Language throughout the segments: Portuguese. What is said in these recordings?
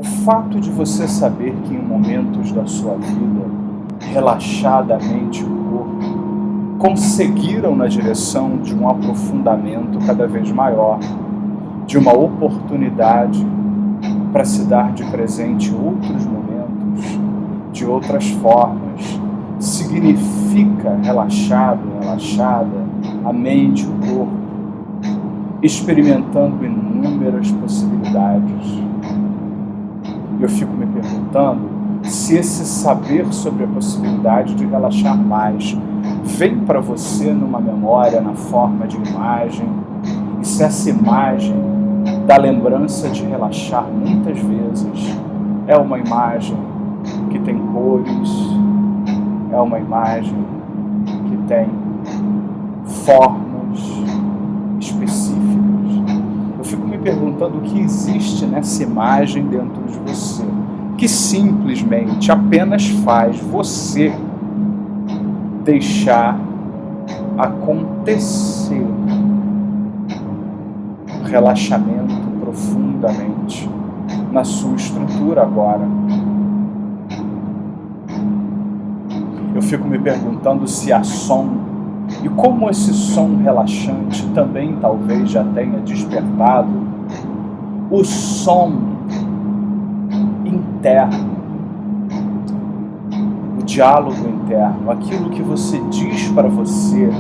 O fato de você saber que em momentos da sua vida, relaxadamente o corpo, conseguiram na direção de um aprofundamento cada vez maior, de uma oportunidade para se dar de presente em outros momentos, de outras formas, significa relaxado, relaxada, a mente, o corpo, experimentando inúmeras possibilidades. Eu fico me perguntando se esse saber sobre a possibilidade de relaxar mais vem para você numa memória, na forma de imagem, e se essa imagem da lembrança de relaxar muitas vezes é uma imagem que tem cores, é uma imagem que tem formas específicas. Eu fico me perguntando o que existe nessa imagem dentro de você, que simplesmente apenas faz você deixar acontecer o relaxamento profundamente na sua estrutura agora. Eu fico me perguntando se há som, e como esse som relaxante também talvez já tenha despertado o som interno, o diálogo interno, aquilo que você diz para você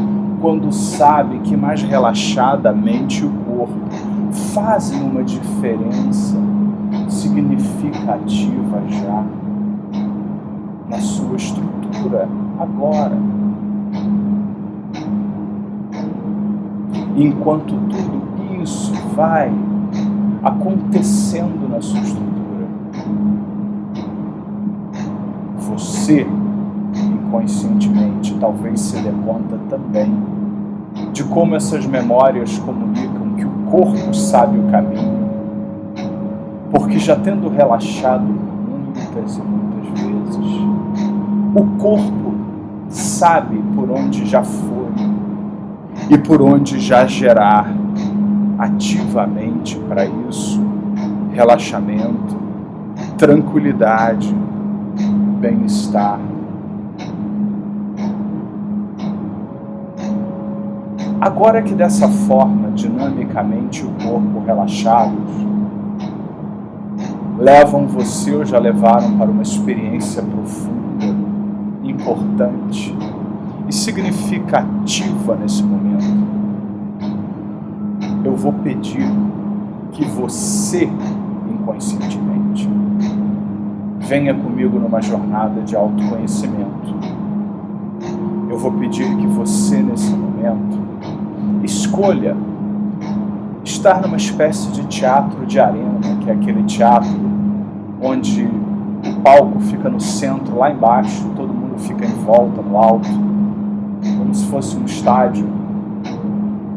quando sabe que mais relaxadamente o corpo fazem uma diferença significativa já na sua estrutura agora. Enquanto tudo isso vai acontecendo na sua estrutura, você, inconscientemente, talvez se dê conta também de como essas memórias comunicam que o corpo sabe o caminho, porque já tendo relaxado muitas e muitas vezes, o corpo sabe por onde já foi e por onde já gerar ativamente para isso relaxamento, tranquilidade, bem-estar. Agora que dessa forma, dinamicamente, o corpo relaxados, levam você ou já levaram para uma experiência profunda, importante e significativa nesse momento, eu vou pedir que você, inconscientemente, venha comigo numa jornada de autoconhecimento. Eu vou pedir que você, nesse momento, escolha estar numa espécie de teatro de arena, que é aquele teatro onde o palco fica no centro, lá embaixo, todo mundo fica em volta, no alto, como se fosse um estádio,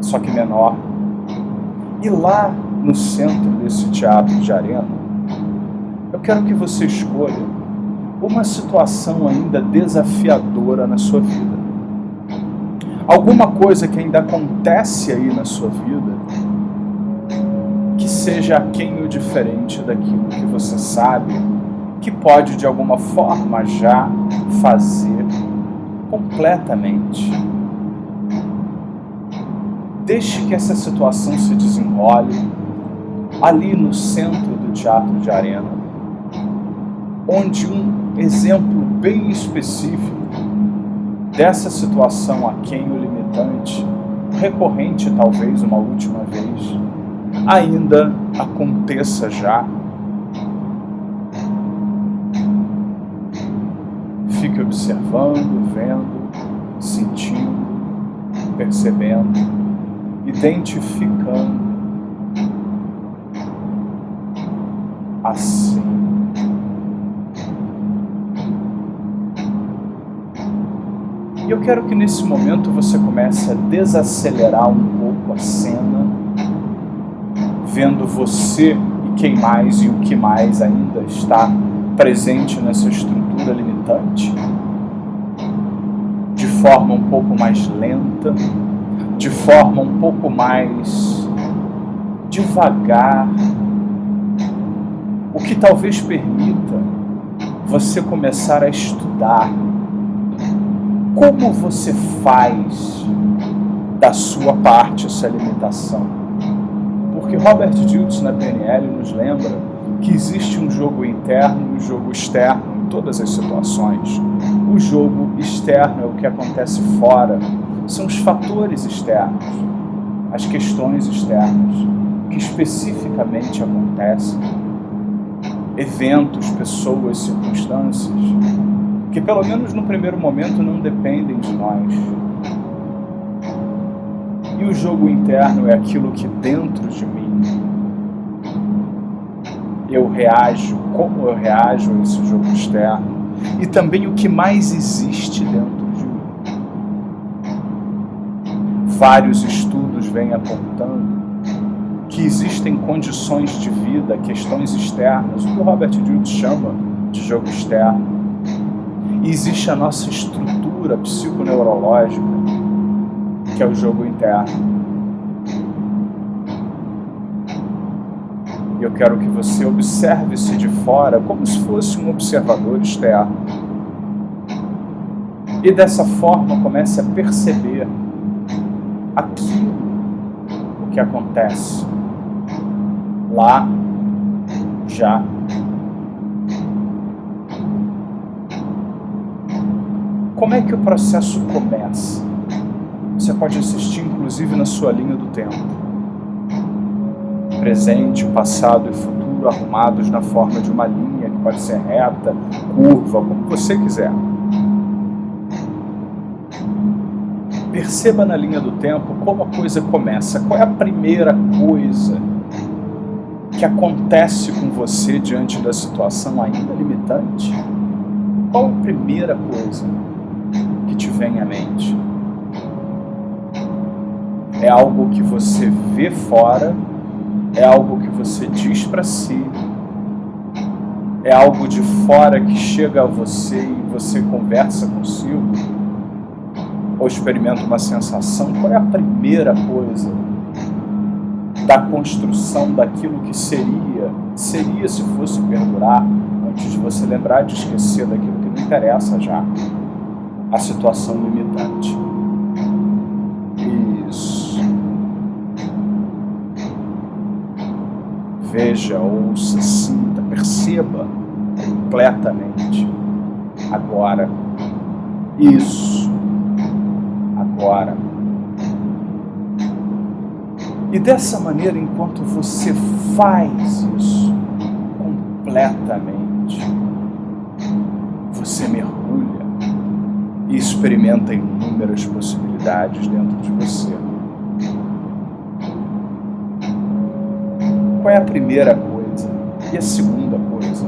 só que menor. E lá no centro desse teatro de arena, eu quero que você escolha uma situação ainda desafiadora na sua vida. Alguma coisa que ainda acontece aí na sua vida que seja aquém ou diferente daquilo que você sabe que pode de alguma forma já fazer completamente. Deixe que essa situação se desenrole ali no centro do teatro de arena, onde um exemplo bem específico dessa situação aquém ou limitante, recorrente talvez uma última vez, ainda aconteça já. Fique observando, vendo, sentindo, percebendo, identificando. Assim. E eu quero que nesse momento você comece a desacelerar um pouco a cena, vendo você e quem mais e o que mais ainda está presente nessa estrutura limitante, de forma um pouco mais lenta, de forma um pouco mais devagar, O que talvez permita você começar a estudar como você faz da sua parte essa limitação. Porque Robert Dilts na PNL nos lembra que existe um jogo interno e um jogo externo em todas as situações. O jogo externo é o que acontece fora, são os fatores externos, as questões externas, que especificamente acontecem, eventos, pessoas, circunstâncias, que pelo menos no primeiro momento não dependem de nós. E o jogo interno é aquilo que dentro de mim eu reajo, como eu reajo a esse jogo externo, e também o que mais existe dentro de mim. Vários estudos vêm apontando que existem condições de vida, questões externas, o que o Robert Dilts chama de jogo externo. E existe a nossa estrutura psiconeurológica, que é o jogo interno. E eu quero que você observe-se de fora como se fosse um observador externo. E dessa forma comece a perceber aquilo o que acontece lá, já. Como é que o processo começa? Você pode assistir inclusive na sua linha do tempo. Presente, passado e futuro arrumados na forma de uma linha que pode ser reta, curva, como você quiser. Perceba na linha do tempo como a coisa começa. Qual é a primeira coisa que acontece com você diante da situação ainda limitante? Qual a primeira coisa que te vem à mente? É algo que você vê fora? É algo que você diz para si? É algo de fora que chega a você e você conversa consigo? Ou experimenta uma sensação? Qual é a primeira coisa da construção daquilo que seria se fosse perdurar, antes de você lembrar de esquecer daquilo que não interessa já, a situação limitante? Isso. Veja, ouça, sinta, perceba completamente. Agora. Isso. Agora. E dessa maneira, enquanto você faz isso completamente, você mergulha e experimenta inúmeras possibilidades dentro de você. Qual é a primeira coisa? E a segunda coisa?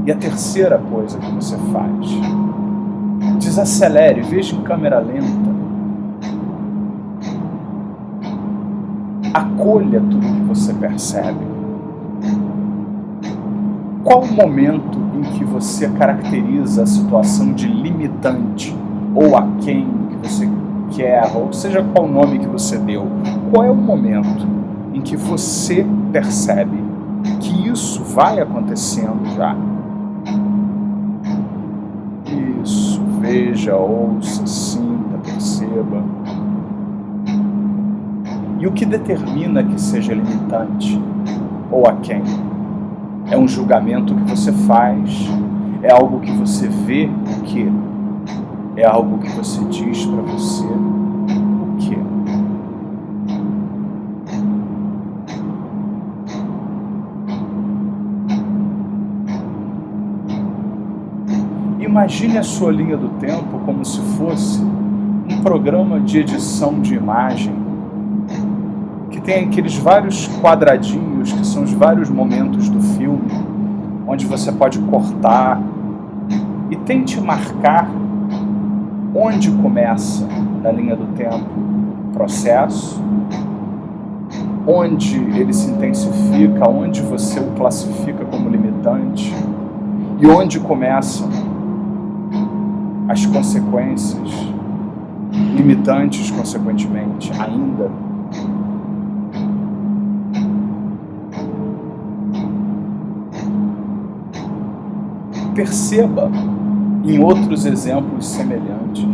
E a terceira coisa que você faz? Desacelere, veja em câmera lenta. Acolha tudo que você percebe. Qual o momento em que você caracteriza a situação de limitante, ou aquém que você quer, ou seja qual o nome que você deu? Qual é o momento em que você percebe que isso vai acontecendo já? Isso, veja, ouça, sinta, perceba. E o que determina que seja limitante ou aquém? É um julgamento que você faz? É algo que você vê? O quê? É algo que você diz para você? O quê? Imagine a sua linha do tempo como se fosse um programa de edição de imagem que tem aqueles vários quadradinhos que são os vários momentos do filme, onde você pode cortar e tente marcar onde começa na linha do tempo o processo, onde ele se intensifica, onde você o classifica como limitante e onde começam as consequências limitantes, consequentemente, ainda. perceba em outros exemplos semelhantes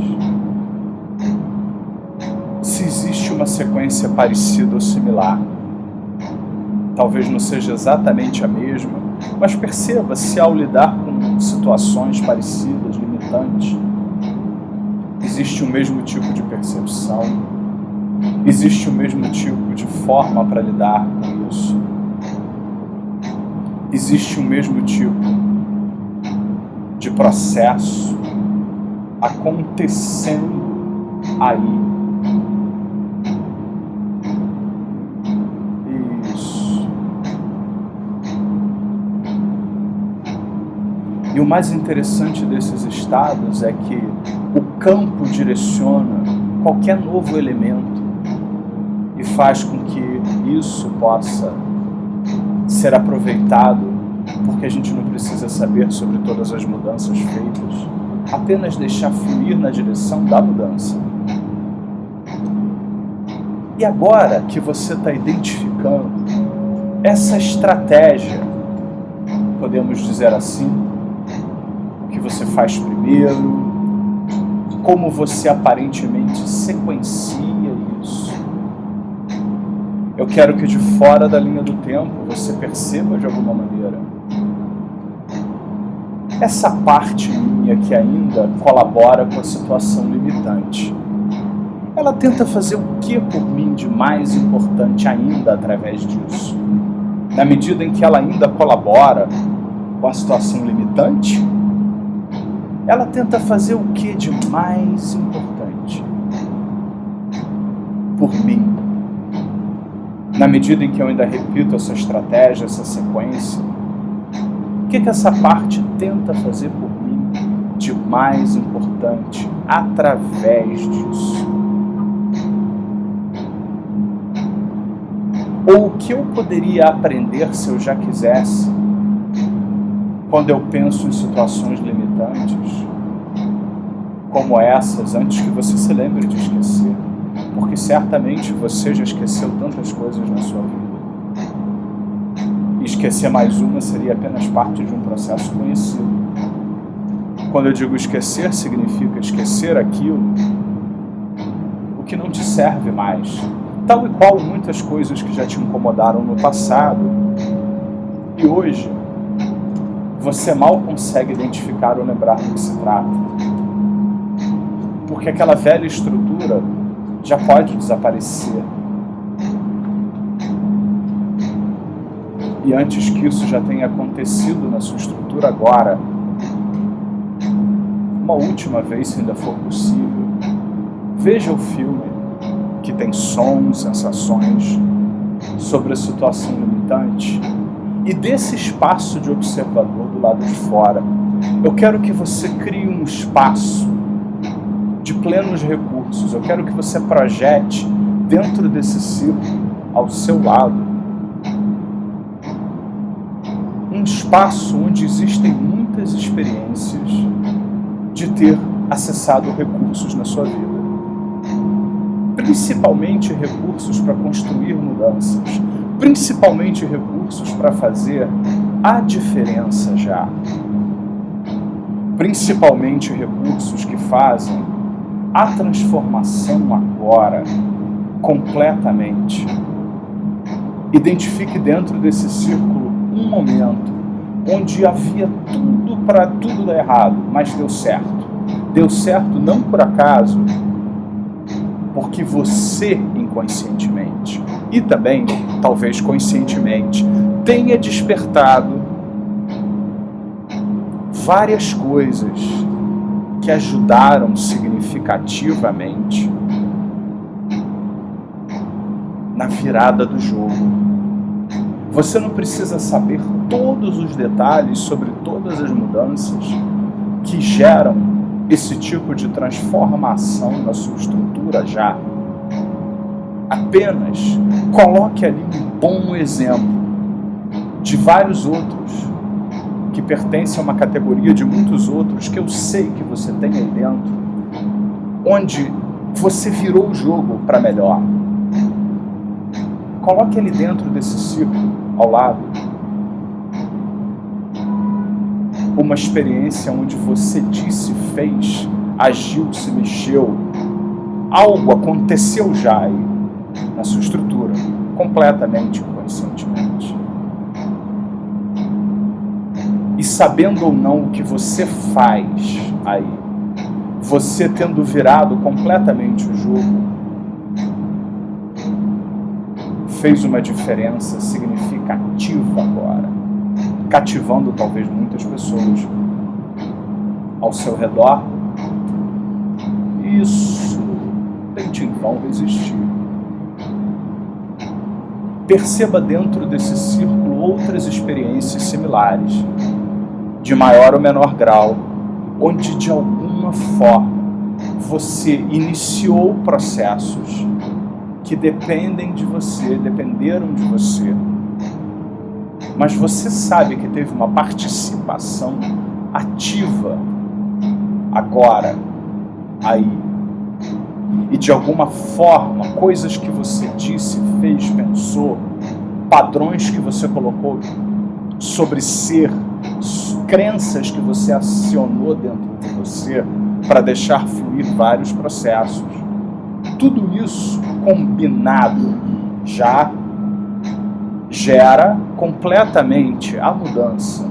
se existe uma sequência parecida ou similar. Talvez não seja exatamente a mesma, mas perceba se ao lidar com situações parecidas, limitantes, existe o mesmo tipo de percepção, existe o mesmo tipo de forma para lidar com isso, existe o mesmo tipo de processo acontecendo aí. Isso. E o mais interessante desses estados é que o campo direciona qualquer novo elemento e faz com que isso possa ser aproveitado, porque a gente não precisa saber sobre todas as mudanças feitas, apenas deixar fluir na direção da mudança. E agora que você está identificando essa estratégia, podemos dizer assim, o que você faz primeiro, como você aparentemente sequencia isso, eu quero que de fora da linha do tempo você perceba de alguma maneira essa parte minha que ainda colabora com a situação limitante. Ela tenta fazer o que por mim de mais importante ainda através disso? Na medida em que ela ainda colabora com a situação limitante, ela tenta fazer o que de mais importante por mim? Na medida em que eu ainda repito essa estratégia, essa sequência, o que essa parte tenta fazer por mim de mais importante através disso? Ou o que eu poderia aprender se eu já quisesse, quando eu penso em situações limitantes, como essas, antes que você se lembre de esquecer? Porque certamente você já esqueceu tantas coisas na sua vida. E esquecer mais uma seria apenas parte de um processo conhecido. Quando eu digo esquecer, significa esquecer aquilo o que não te serve mais. Tal e qual muitas coisas que já te incomodaram no passado. E hoje, você mal consegue identificar ou lembrar do que se trata. Porque aquela velha estrutura já pode desaparecer. E antes que isso já tenha acontecido na sua estrutura agora, uma última vez, se ainda for possível, veja o filme que tem sons, sensações sobre a situação limitante, e desse espaço de observador do lado de fora, eu quero que você crie um espaço de plenos recursos. Eu quero que você projete dentro desse círculo, ao seu lado, um espaço onde existem muitas experiências de ter acessado recursos na sua vida. Principalmente recursos para construir mudanças, principalmente recursos para fazer a diferença já, principalmente recursos que fazem a transformação agora, completamente. Identifique dentro desse círculo um momento onde havia tudo para tudo dar errado, mas deu certo. Deu certo não por acaso, porque você inconscientemente, e também, talvez conscientemente, tenha despertado várias coisas que ajudaram significativamente na virada do jogo. Você não precisa saber todos os detalhes sobre todas as mudanças que geram esse tipo de transformação na sua estrutura já. Apenas coloque ali um bom exemplo de vários outros que pertencem a uma categoria de muitos outros que eu sei que você tem aí dentro, onde você virou o jogo para melhor. Coloque ele dentro desse círculo, ao lado. uma experiência onde você disse, fez, agiu, se mexeu. Algo aconteceu já aí, na sua estrutura, completamente inconscientemente. E sabendo ou não o que você faz aí, você tendo virado completamente o jogo, fez uma diferença significativa agora, cativando talvez muitas pessoas ao seu redor. Isso, tente então resistir. Perceba dentro desse círculo outras experiências similares, de maior ou menor grau, onde de alguma forma você iniciou processos que dependeram de você, mas você sabe que teve uma participação ativa agora, aí, e de alguma forma, coisas que você disse, fez, pensou, padrões que você colocou sobre ser, crenças que você acionou dentro de você para deixar fluir vários processos. Tudo isso combinado já gera completamente a mudança.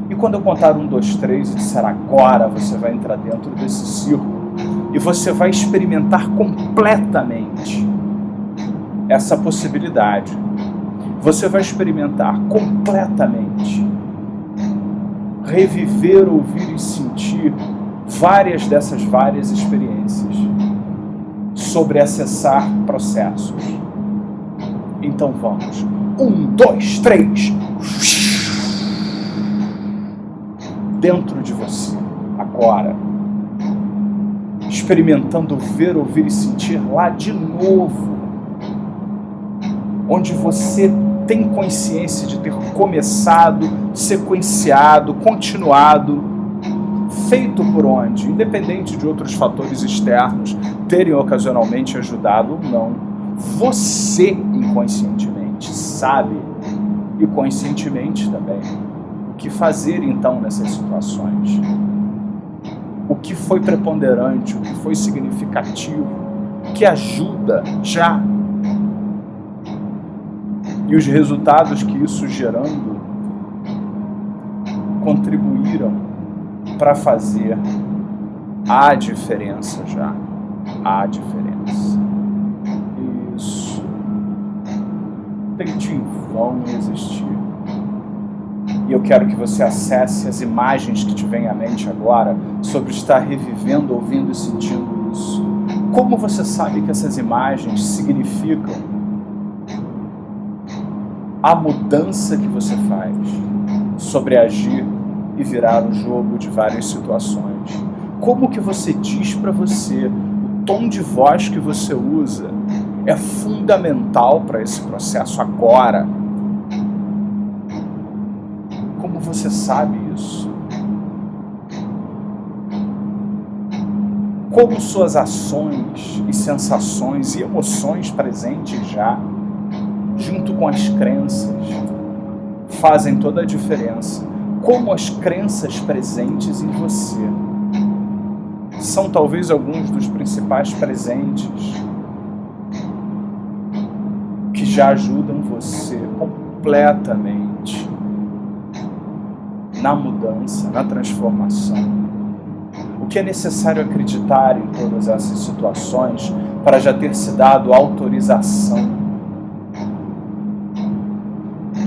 E quando eu contar 1, 2, 3 e disser agora, você vai entrar dentro desse círculo e você vai experimentar completamente essa possibilidade. Você vai experimentar completamente, reviver, ouvir e sentir várias dessas várias experiências sobre acessar processos. Então vamos. 1, 2, 3. Dentro de você, agora. Experimentando ver, ouvir e sentir lá de novo. Onde você tem consciência de ter começado, sequenciado, continuado, feito por onde, independente de outros fatores externos terem ocasionalmente ajudado ou não, você inconscientemente sabe, e conscientemente também, o que fazer então nessas situações. O que foi preponderante, o que foi significativo, o que ajuda já. E os resultados que isso gerando contribuíram para fazer a diferença já. A diferença. Isso. Tente em vão existir. E eu quero que você acesse as imagens que te vêm à mente agora sobre estar revivendo, ouvindo e sentindo isso. Como você sabe que essas imagens significam a mudança que você faz sobre agir e virar o jogo de várias situações? Como que você diz para você, o tom de voz que você usa é fundamental para esse processo agora? Como você sabe isso? Como suas ações e sensações e emoções presentes já, junto com as crenças, fazem toda a diferença? Como as crenças presentes em você são talvez alguns dos principais presentes que já ajudam você completamente na mudança, na transformação. O que é necessário acreditar em todas essas situações para já ter se dado autorização.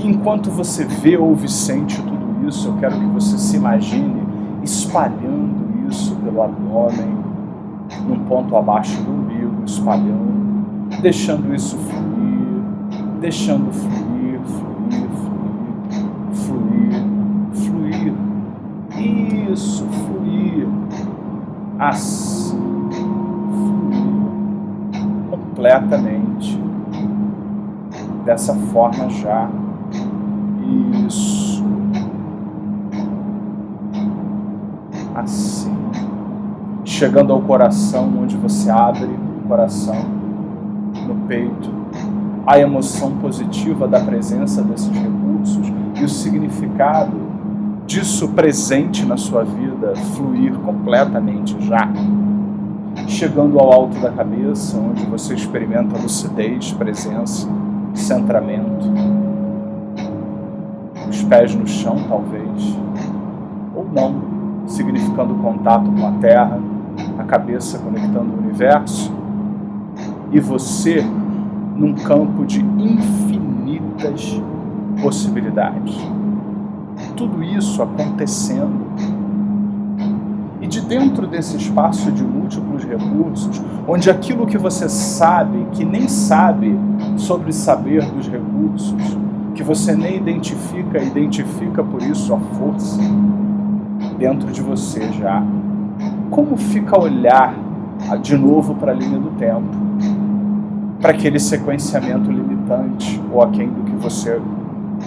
Enquanto você vê, ouve e sente tudo isso, eu quero que você se imagine espalhando isso pelo abdômen, num ponto abaixo do umbigo, espalhando, deixando isso fluir, deixando fluir, fluir, fluir, fluir, fluir. Isso, fluir. Assim, fluir completamente. Dessa forma já. Isso. Assim. Chegando ao coração, onde você abre o coração, no peito, a emoção positiva da presença desses recursos e o significado disso presente na sua vida fluir completamente já, chegando ao alto da cabeça, onde você experimenta lucidez, presença, centramento, os pés no chão talvez, ou não, significando contato com a terra, a cabeça conectando o universo, e você num campo de infinitas possibilidades. Tudo isso acontecendo. E de dentro desse espaço de múltiplos recursos, onde aquilo que você sabe, que nem sabe sobre saber dos recursos, que você nem identifica por isso a força dentro de você já. Como fica olhar de novo para a linha do tempo, para aquele sequenciamento limitante ou aquém do que você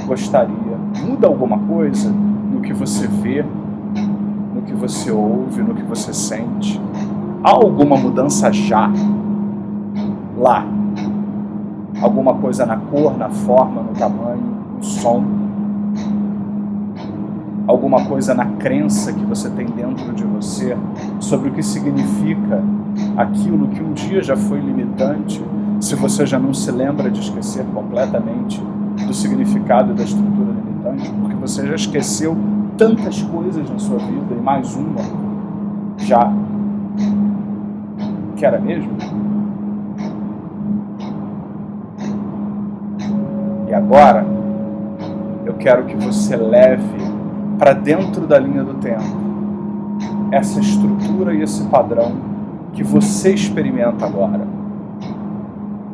gostaria? Muda alguma coisa no que você vê, no que você ouve, no que você sente? Há alguma mudança já lá? Alguma coisa na cor, na forma, no tamanho, no som? Alguma coisa na crença que você tem dentro de você sobre o que significa aquilo que um dia já foi limitante, se você já não se lembra de esquecer completamente do significado e da estrutura limitante, porque você já esqueceu tantas coisas na sua vida e mais uma já que era mesmo? E agora eu quero que você leve para dentro da linha do tempo essa estrutura e esse padrão que você experimenta agora.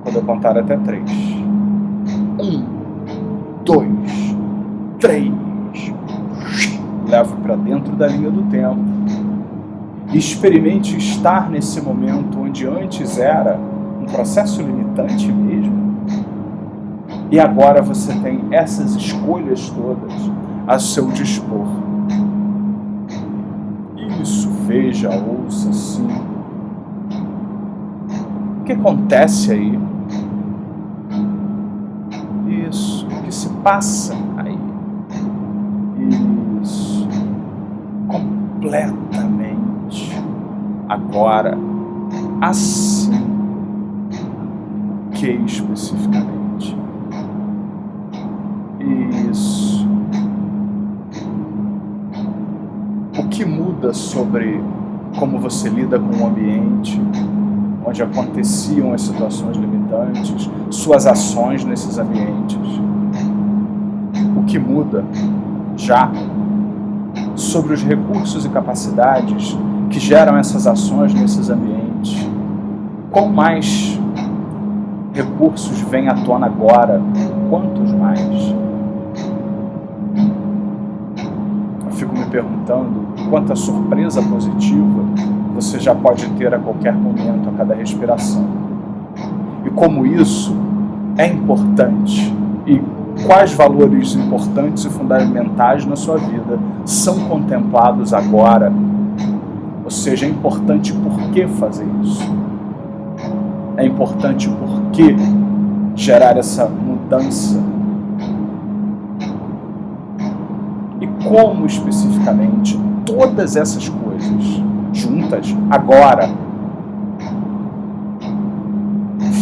Quando eu contar até 3. 1, 2, 3. Leve para dentro da linha do tempo e experimente estar nesse momento onde antes era um processo limitante mesmo. E agora você tem essas escolhas todas a seu dispor. Isso, veja, ouça, sinta. O que acontece aí? Isso, o que se passa aí? Isso, completamente. Agora, assim, o que especificamente? Isso. O que muda sobre como você lida com o ambiente, onde aconteciam as situações limitantes, suas ações nesses ambientes? O que muda já sobre os recursos e capacidades que geram essas ações nesses ambientes? Qual mais recursos vêm à tona agora? Quantos mais? Eu fico me perguntando quanta surpresa positiva você já pode ter a qualquer momento, a cada respiração. E como isso é importante e quais valores importantes e fundamentais na sua vida são contemplados agora. Ou seja, é importante por que fazer isso? É importante por que gerar essa mudança? E como especificamente todas essas coisas juntas, agora,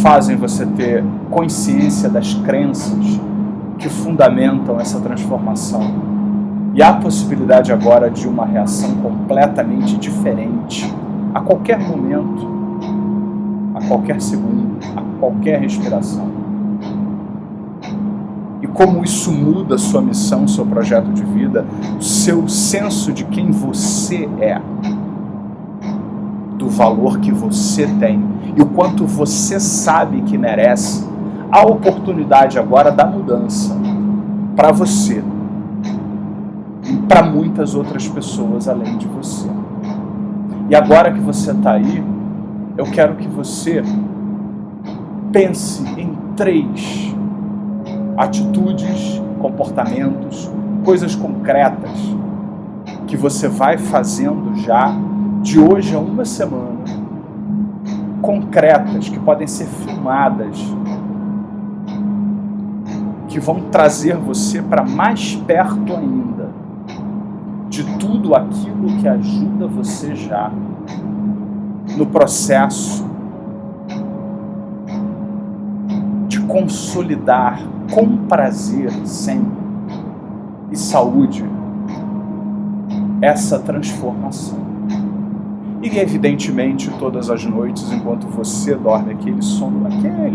fazem você ter consciência das crenças que fundamentam essa transformação. E há a possibilidade agora de uma reação completamente diferente a qualquer momento, a qualquer segundo, a qualquer respiração. E como isso muda sua missão, seu projeto de vida, seu senso de quem você é, do valor que você tem e o quanto você sabe que merece a oportunidade agora da mudança para você e para muitas outras pessoas além de você. E agora que você está aí, eu quero que você pense em 3 atitudes, comportamentos, coisas concretas que você vai fazendo já de hoje a uma semana, concretas, que podem ser filmadas, que vão trazer você para mais perto ainda de tudo aquilo que ajuda você já no processo de consolidar com prazer sempre e saúde essa transformação. E evidentemente todas as noites, enquanto você dorme aquele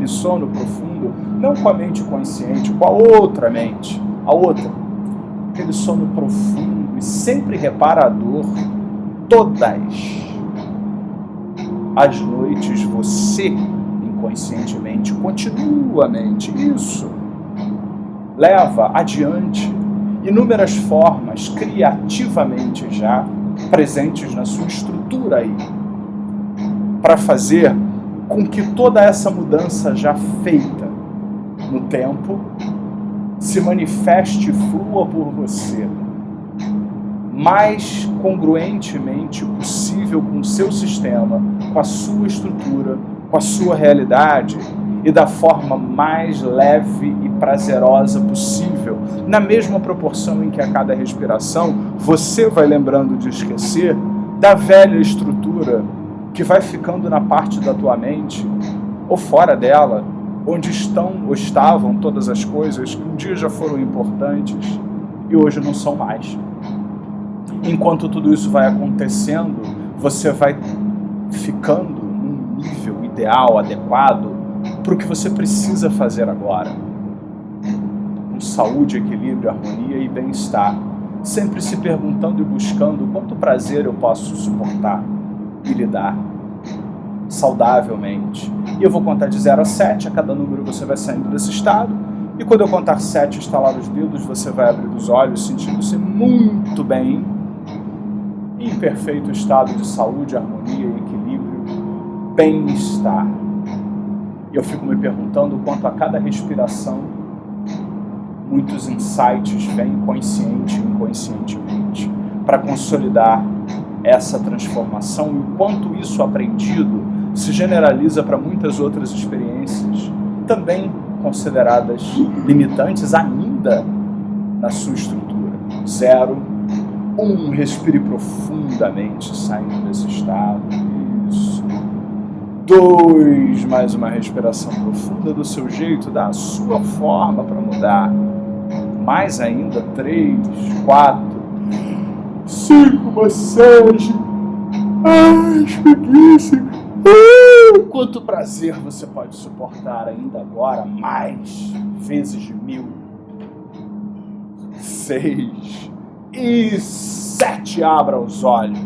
sono profundo, não com a mente consciente, com a outra mente, a outra, aquele sono profundo e sempre reparador, todas as noites você inconscientemente continuamente isso leva adiante inúmeras formas criativamente já presentes na sua estrutura aí, para fazer com que toda essa mudança já feita no tempo se manifeste e flua por você mais congruentemente possível com o seu sistema, com a sua estrutura, com a sua realidade e da forma mais leve e prazerosa possível, na mesma proporção em que a cada respiração você vai lembrando de esquecer da velha estrutura que vai ficando na parte da tua mente ou fora dela, onde estão ou estavam todas as coisas que um dia já foram importantes e hoje não são mais. Enquanto tudo isso vai acontecendo, você vai ficando num nível ideal, adequado, para o que você precisa fazer agora. Com saúde, equilíbrio, harmonia e bem-estar. Sempre se perguntando e buscando quanto prazer eu posso suportar e lidar saudavelmente. E eu vou contar de 0 a 7, a cada número você vai saindo desse estado. E quando eu contar 7, estalar os dedos, você vai abrir os olhos, sentindo-se muito bem, em perfeito estado de saúde, harmonia, equilíbrio, bem-estar. E eu fico me perguntando quanto a cada respiração muitos insights vêm consciente e inconscientemente para consolidar essa transformação e o quanto isso aprendido se generaliza para muitas outras experiências, também consideradas limitantes ainda na sua estrutura. 0, 1, respire profundamente, saindo desse estado. Isso. 2, mais uma respiração profunda do seu jeito, da sua forma para mudar. Mais ainda, 3, 4, 5, massagem. Ai, espreguice. Quanto prazer você pode suportar ainda agora, mais vezes 1000. 6 e 7, abra os olhos.